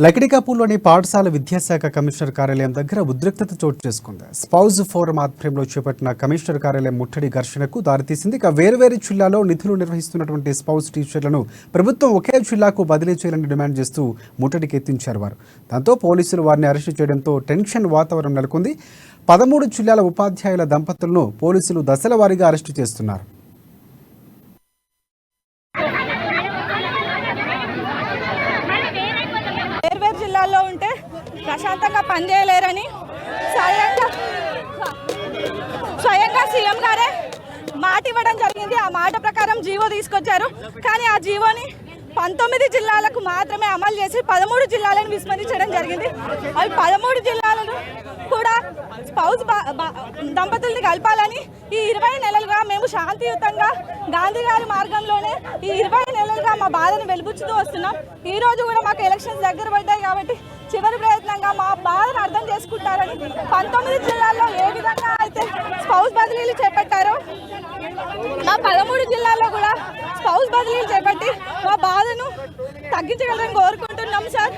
లకిడికాపూర్లోని పాఠశాల విద్యాశాఖ కమిషనర్ కార్యాలయం దగ్గర ఉద్రిక్తత చోటు చేసుకుంది. స్పౌజ్ ఫోరం ఆధ్వర్యంలో చేపట్టిన కమిషనర్ కార్యాలయం ముట్టడి ఘర్షణకు దారితీసింది. ఇక వేర్వేరు జిల్లాలో నిధులు నిర్వహిస్తున్నటువంటి స్పౌజ్ టీచర్లను ప్రభుత్వం ఒకే జిల్లాకు బదిలీ చేయాలని డిమాండ్ చేస్తూ ముట్టడికి ఎత్తించారు వారు. దాంతో పోలీసులు వారిని అరెస్టు చేయడంతో టెన్షన్ వాతావరణం నెలకొంది. 13 జిల్లాల ఉపాధ్యాయుల దంపతులను పోలీసులు దశల వారీగా అరెస్టు చేస్తున్నారు. జిల్లాల్లో ఉంటే ప్రశాంతంగా పనిచేయలేరని స్వయంగా సీఎం గారే మాట ఇవ్వడం జరిగింది. ఆ మాట ప్రకారం జీవో తీసుకొచ్చారు. కానీ ఆ జీవోని 19 జిల్లాలకు మాత్రమే అమలు చేసి 13 జిల్లాలను విస్మరించడం జరిగింది. అవి 13 జిల్లాలను కూడా స్పౌజ్ దంపతుల్ని కలపాలని ఈ 20 నెలలుగా మేము శాంతియుతంగా గాంధీ గారి మార్గంలోనే ఈ 20 నెలలుగా మా బాధను వెలుబుచ్చుతూ వస్తున్నాం. ఈ రోజు కూడా మాకు ఎలక్షన్స్ దగ్గర పడ్డాయి కాబట్టి చివరి ప్రయత్నంగా మా బాధను అర్థం చేసుకుంటారని 19 జిల్లాల్లో ఏ విధంగా అయితే స్పౌజ్ బదిలీలు చేపట్టారో మా 13 జిల్లాల్లో కూడా స్పౌజ్ బదిలీలు చేపట్టి మా బాధను తగ్గించగలని కోరుకుంటున్నాం సార్.